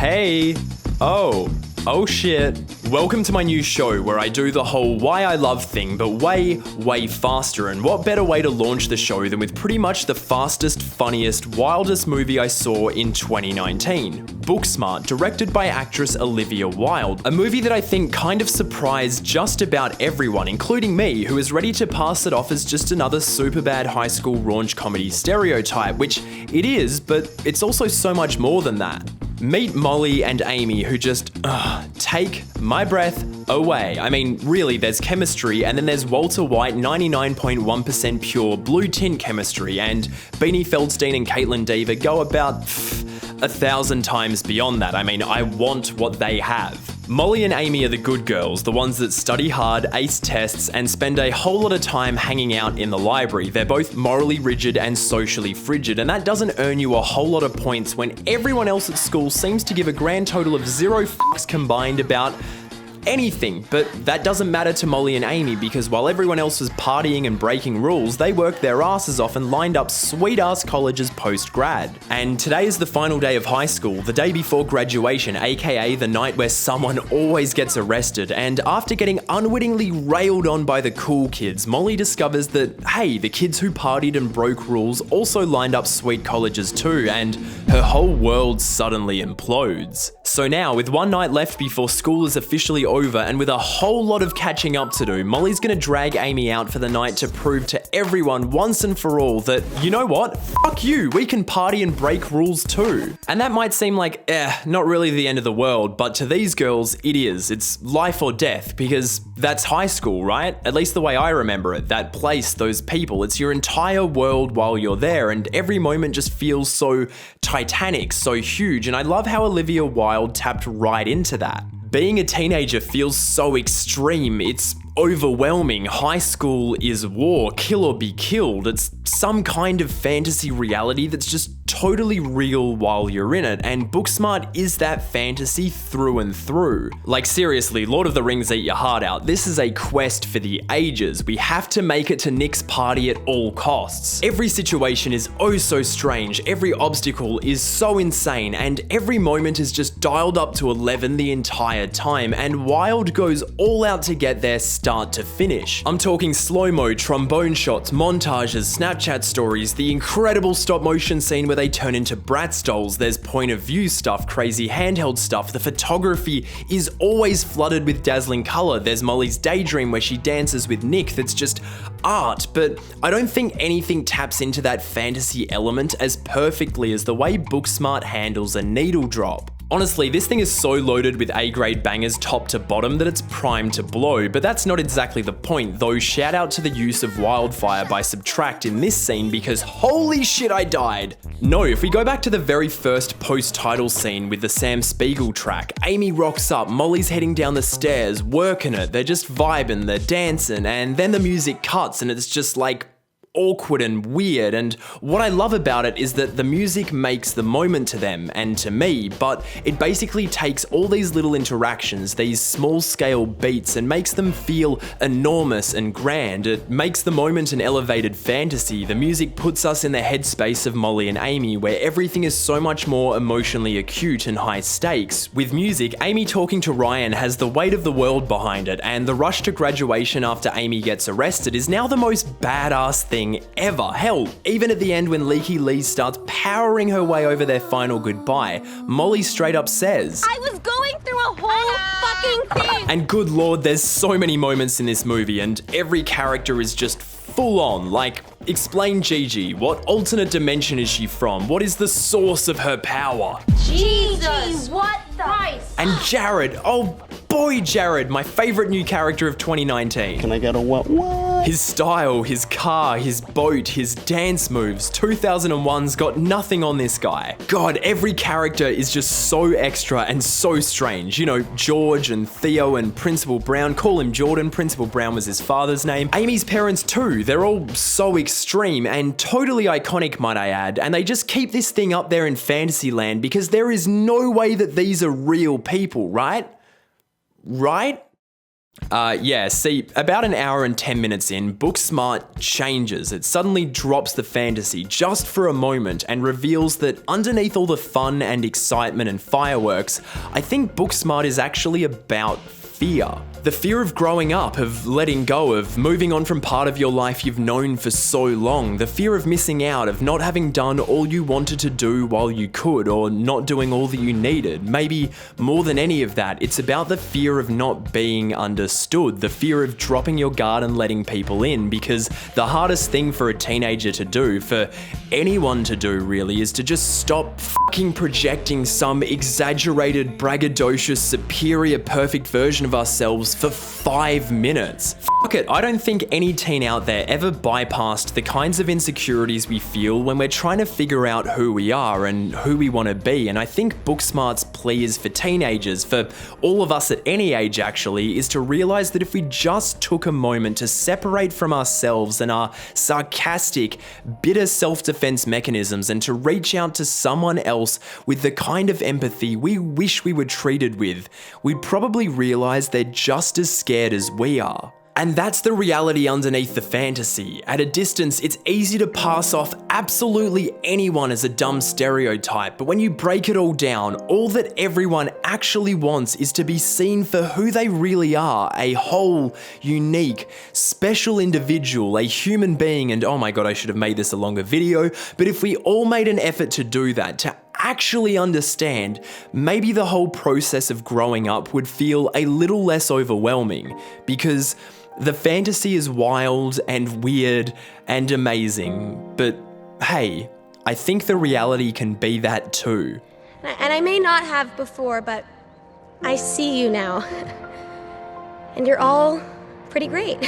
Hey! Oh shit. Welcome to my new show where I do the whole why I love thing, but way faster. And what better way to launch the show than with pretty much the fastest, funniest, wildest movie I saw in 2019. BOOKSMART, directed by actress Olivia Wilde. A movie that I think kind of surprised just about everyone, including me, who is ready to pass it off as just another superbad high school raunch comedy stereotype, which it is, but it's also so much more than that. Meet Molly and Amy, who just take my breath away. I mean, really, there's chemistry, and then there's Walter White 99.1% pure blue tint chemistry, and Beanie Feldstein and Kaitlyn Dever go about 1,000 times beyond that. I mean, I want what they have. Molly and Amy are the good girls, the ones that study hard, ace tests, and spend a whole lot of time hanging out in the library. They're both morally rigid and socially frigid, and that doesn't earn you a whole lot of points when everyone else at school seems to give a grand total of 0 fucks combined about anything. But that doesn't matter to Molly and Amy, because while everyone else was partying and breaking rules, they worked their asses off and lined up sweet-ass colleges post-grad. And today is the final day of high school, the day before graduation, aka the night where someone always gets arrested. And after getting unwittingly railed on by the cool kids, Molly discovers that, hey, the kids who partied and broke rules also lined up sweet colleges too, and her whole world suddenly implodes. So now, with one night left before school is officially over, and with a whole lot of catching up to do, Molly's gonna drag Amy out for the night to prove to everyone once and for all that, you know what? Fuck you, we can party and break rules too. And that might seem like, not really the end of the world, but to these girls, it is. It's life or death, because that's high school, right? At least the way I remember it, that place, those people, it's your entire world while you're there, and every moment just feels so titanic, so huge, and I love how Olivia Wilde tapped right into that. Being a teenager feels so extreme, it's overwhelming. High school is war, kill or be killed. It's some kind of fantasy reality that's just totally real while you're in it, and BOOKSMART is that fantasy through and through. Like seriously, Lord of the Rings eat your heart out. This is a quest for the ages. We have to make it to Nick's party at all costs. Every situation is oh so strange, every obstacle is so insane, and every moment is just dialed up to 11 the entire time, and Wilde goes all out to get there start to finish. I'm talking slow-mo, trombone shots, montages, Snapchat stories, the incredible stop-motion scene where they turn into Bratz dolls, there's point of view stuff, crazy handheld stuff, the photography is always flooded with dazzling color, there's Molly's daydream where she dances with Nick that's just art, but I don't think anything taps into that fantasy element as perfectly as the way BOOKSMART handles a needle drop. Honestly, this thing is so loaded with A-grade bangers top to bottom that it's primed to blow, but that's not exactly the point, though shout out to the use of Wildfire by Subtract in this scene because holy shit I died! No, if we go back to the very first post-title scene with the Sam Spiegel track, Amy rocks up, Molly's heading down the stairs, working it, they're just vibing, they're dancing, and then the music cuts and it's just like awkward and weird, and what I love about it is that the music makes the moment to them and to me, but it basically takes all these little interactions, these small scale beats, and makes them feel enormous and grand. It makes the moment an elevated fantasy. The music puts us in the headspace of Molly and Amy, where everything is so much more emotionally acute and high stakes. With music, Amy talking to Ryan has the weight of the world behind it, and the rush to graduation after Amy gets arrested is now the most badass thing ever. Hell, even at the end when Leaky Lee starts powering her way over their final goodbye, Molly straight up says, "I was going through a whole fucking thing." And good lord, there's so many moments in this movie and every character is just full on. Like, explain Gigi. What alternate dimension is she from? What is the source of her power? Jesus, what the Christ? And Jared, oh boy Jared, my favorite new character of 2019. Can I get a what? His style, his car, his boat, his dance moves, 2001's got nothing on this guy. God, every character is just so extra and so strange. You know, George and Theo and Principal Brown, call him Jordan, Principal Brown was his father's name. Amy's parents too, they're all so extreme and totally iconic might I add, and they just keep this thing up there in Fantasyland because there is no way that these are real people, right? Right? Yeah, see, about an hour and 10 minutes in, BOOKSMART changes. It suddenly drops the fantasy just for a moment and reveals that underneath all the fun and excitement and fireworks, I think BOOKSMART is actually about fear. The fear of growing up, of letting go, of moving on from part of your life you've known for so long, the fear of missing out, of not having done all you wanted to do while you could, or not doing all that you needed. Maybe more than any of that, it's about the fear of not being understood, the fear of dropping your guard and letting people in, because the hardest thing for a teenager to do, for anyone to do really, is to just stop fucking projecting some exaggerated, braggadocious, superior, perfect version of ourselves for 5 minutes. Fuck it, I don't think any teen out there ever bypassed the kinds of insecurities we feel when we're trying to figure out who we are and who we want to be, and I think BOOKSMART's plea is for teenagers, for all of us at any age actually, is to realize that if we just took a moment to separate from ourselves and our sarcastic, bitter self-defense mechanisms and to reach out to someone else with the kind of empathy we wish we were treated with, we'd probably realize they're just as scared as we are. And that's the reality underneath the fantasy. At a distance, it's easy to pass off absolutely anyone as a dumb stereotype, but when you break it all down, all that everyone actually wants is to be seen for who they really are, a whole, unique, special individual, a human being, and oh my god, I should have made this a longer video, but if we all made an effort to do that, to actually understand, maybe the whole process of growing up would feel a little less overwhelming, because the fantasy is wild and weird and amazing, but hey, I think the reality can be that too. And I may not have before, but I see you now. And you're all pretty great.